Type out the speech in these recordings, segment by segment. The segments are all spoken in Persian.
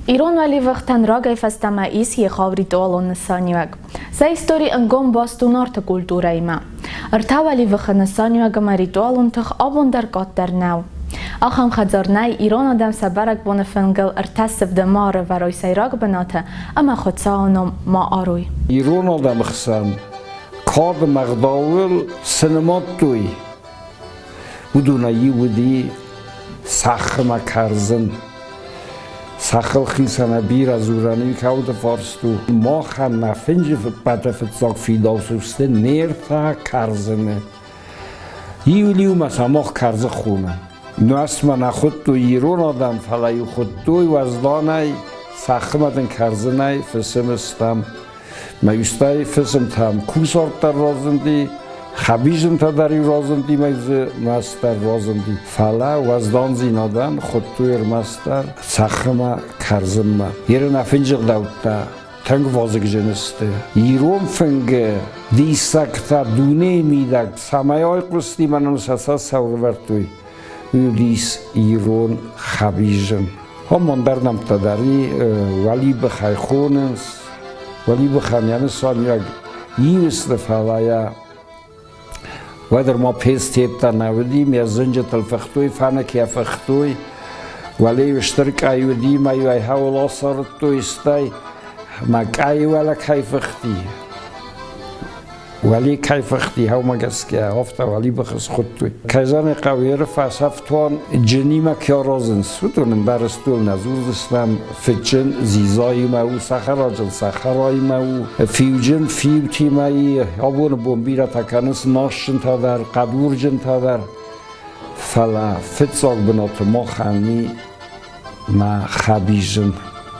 İran veli vaqtan ragay fastama isi khawri toalon saniwag. Za histori angom bastunarta kultura ima. Arta veli vaqan saniwag ma ritualon tag abon dar kat dar naw. Ахам хазарнай Иран адам сабарак бонфангал артасв дамар ورای سیراگ بناته اما خودسانم ما آروی ایران آدم خسن کاد مقداول سینمات دوی بودونایی بودی سخم کرزن سخل خیسنه بیر از اورانی کود فارستو ما خم نفنج بده فتزاک فیداسوسته نیرتا کرزنه یولیو مثلا ما کرز خونه نوست من خود تو ایران آدم فلای خود توی وزدانای سخمتن کرزنای فسم استم میستای فسم تام کوسارت در رازندی خبیزم تا دری رازندی میز مستر رازندی فلا وزدان زین آدم خود توی مستر سخم کرزم یه نفنجق دوتا تنگ وازگ جنسته ایران فنگ دیسکتا دونه میدک سمایای قسطی منم سساس سورورد توی لیس ایران خبیزم هم در نمتداری ولی بخای خونس ولی بخمیان سال یک یوست فلایا و در ما پیست تیبتا نودیم یا زنج تلفختوی فانکی افختوی ولی اشترک ایودی ما یوی حولا سارت توی استای مکای ولی کیفختی ولی کیفختی ها مگس که هفته ولی بخص خود توی کیزان قویر فاسفتوان جنی ما کیا رازن سودونم برستول نزور دستم فتجن زیزایی ماو سخراجن سخرای ماو فیوجن فیوتی مایی آبون بومبی را تکنس ناشن تا در قدورجن تا در فلا فتزاق بنات ما خانی ما خبیجن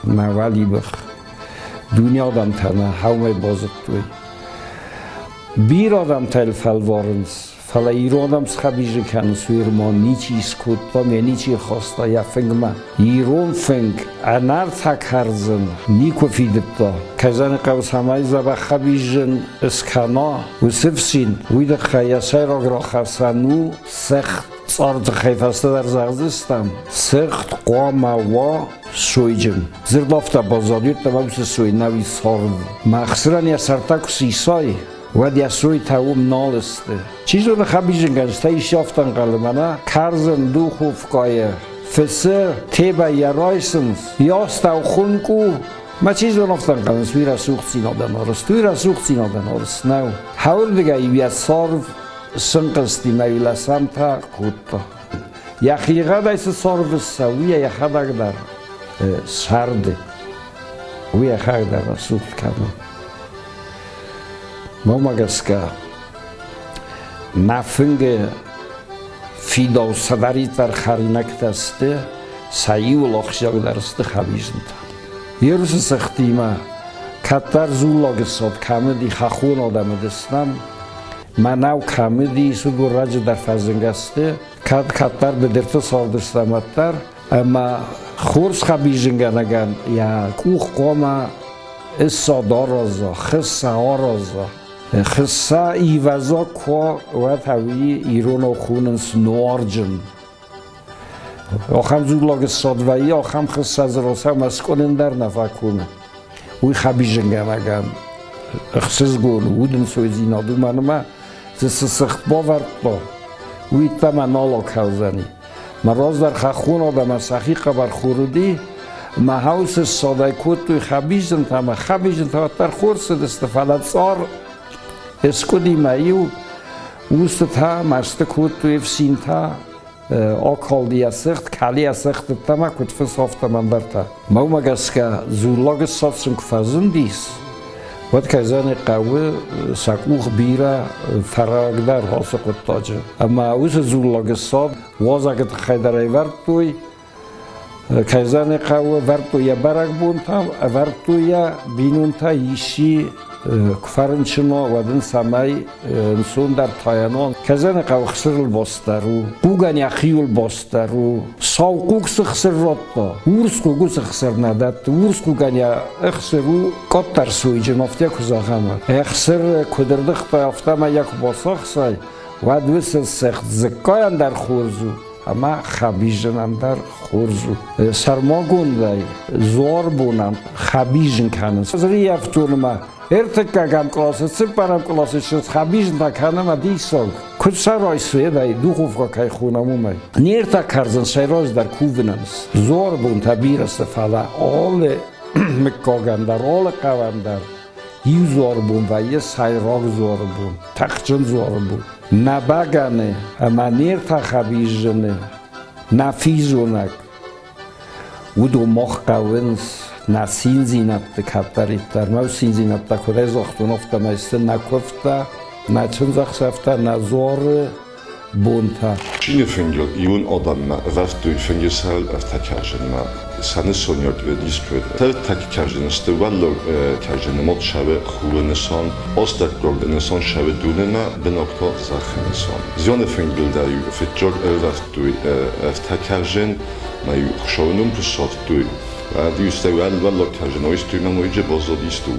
ما ولی بخ دنیا دم تنه هاومه بازد توی بیر آدم تل فلوارنس فلا ایران آدم سخبیجه کنس و ایرمان نیچی سکوت با می نیچی خواستا یا فنگ ما ایران فنگ انار تک هرزن نیکو فیدت دا کزن قوس همه زبا خبیجن اسکانا و سفسین ویده خیاسای را گرا خرسنو سخت صارت خیفسته در زغزستم سخت قوام و سویجن زردافتا بازادیت تمامس سوی نوی سارو مخصران یا سرتاک سیسای و دیاسوی تاوم نالسته چیزو نخبیجن گنج تایش یافتن قلمانه کرزن دو خوفکایه فسر تیبه یا رایسنس یاستاو خونکو ما چیزو نفتن قلم سوی را سوخت سین آدن آرست توی را سوخت سین آدن آرست نو حول دیگه ایویت صارف سنقستی میل سمتا کودتا یخیقه دایس صارف سویه یخه در سرده وی یخه در سوخت کردن ما مگس که نفنگ فیدا و صدری در خرینک دسته سعی و لاخشیاق درسته خبیزن تا یه روز سختی ما کتر زولاگ ساد کمدی خخون آدم دستم من او کمدی سو رج در فزنگسته کتر به درت ساردستم در اما خورس خبیزنگن اگن یا کوخ قوم سادا رازا خسه ها رازا خسه ایوزا که و تاوی ایران و خوننس نوارجن آخم زولاگ سادوایی آخم خسه از راسه مسکنن در نفکنه وی خبیجنگن اگن اخسیز گون وودن سوی زینادو منما زیست سخت باورد با وی تا من نالا کوزنی من راز در خخون آدم سخی قبر خوردی ما هاوس ساده کود توی خبیجن تا در خورس دست فلت سار اسکودی مایو اوست تا مرست کود توی افسین تا آکالدی سخت کلی سخت تا ما کود فسافت من برتا ما مگس که زولاگ ساتسن کفازن دیس وقت که زن قوه سکوخ بیره فراغ در حاس کود تاجه اما اوست زولاگ سات وازگت خیدره ورد توی کایزان قوه ورتویا برگ بونتام ورتویا بینونتا یشی کفرنچنا ودن سمای انسان در تایانان کایزان قوه خسرل باسترو قوگن یخیول باسترو ساوقوک سخسر راتا ورس قوگو سخسر نداد ورس قوگن یا اخسرو کاتر سوی جنافتیا کزاخمه اخسر کدردخت افتا ما یک باساخ سای و دوست سخت زکاین در خورزو اما خبیجنم در خورزو سرما گونده زور بونم خبیجن کنن زری یفتونم ارتکاگم کلاسه سپرم کلاسه شد خبیجن تکنم دیساگ کد سرای سویدای دو خوفگا که خونم اومد نیرتا کرزن سیراز در کوونمس زور بون تبیر استفاده آل مکاگم در آل قوام در یه زور بون و یه سیراغ زور بون تخچن زور بون نبگنه اما نیرتا خبیجنه نفیزونک و دو مخ قوینس نسین زینت کبترید در مو سین زینت در کده زاختون افته میسته نکفته نچن زخصفته نزار بونتا Çin'e fengel iyon adamma veftu fengesel eftekerjenme sene soniyat ve disköd. Ter tekerjeniste vellor kerjenemot şeve xuvenesan ostekgol nesan şeve duneme benakta zaxenesan. Ziyane fengel deryu fetjag veftu eftekerjen mayu xşavunum pusaftu. و دیوسته ول ولی کرجنایست توی من ویژه بازدیست و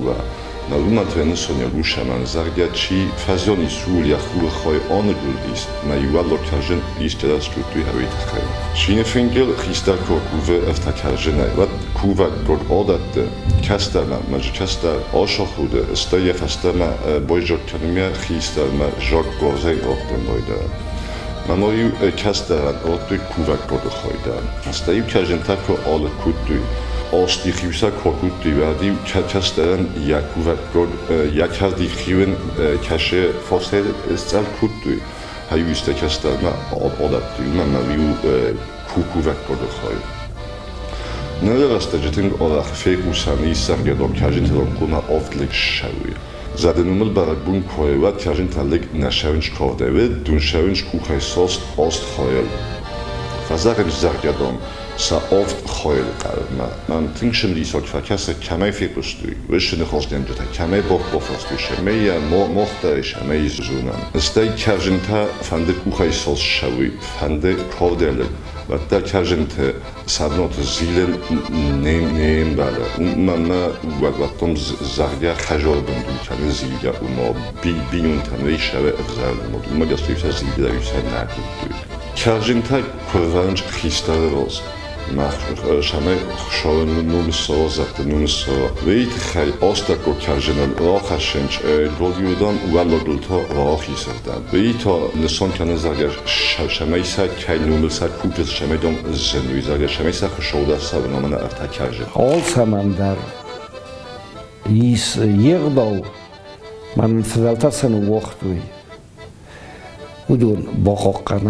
نرومد ونه سونیا روشه من زرگه چی فزیانی سول یا خوب خواهی آن گلدیست من ولی کرجن لیست دست رو توی هویت خیلی شینه فنگل خیستر که کوه افتا کرجنه و کوه گرد عادت کستر من کستر آشا خوده استایی فسته من بای جاک کنیمه خیستر من جاک گازه آقدن بایده ممایو کسترن آتوی کووک گرد خواهیده استایی کرجنتر که آل کود توی آستی خیوسه کارکود توی وردی کسترن یک کووک گرد یک هردی خیون کشه فاسه استل کود توی هایو استه کستر من عادت توی من مویو کووک گرد خواهید نده رسته جتنگ آرخ فیق و سمی سرگردان کرجنتران کنه آفتلک شوی زده نومل برای بون کوهیوت کرجن تلک نشونش کارده و دونشونش کوخه ساست آست خایل فزرگنش زرگردان سا آفت خایل قرد من تنگشم دیسا که کسی کمی فیق بستوی وش نخواستیم جتا کمی باق بافستوی شمی یا مختر شمی زونم استی کرجن تا فنده کوخه ساست شوی فنده کارده و در کرجن تا سبنات زیل نیم بله من وقتم زرگه خجال بندون کنه زیلگه اونا بیون تنوی شوه افزار نمود اونا گستویسه زیلگه دویسه نکود دوی کرجن تا کورورنج خیسته راز شمه خشال نوم سا زخت نوم سا ویت خیلی آستک و کرجنل را خشنج گلگیودان ولا دلتا را خیسردن ویتا نسان کنه زرگه شمه سا که نومل سا کوپت شمه دام زنوی زرگه شمه سا خشاوده سا و نامنه ارتا کرجن آل سمندر یغداو من فضلتا سنو وقت وی ودون باقاقنا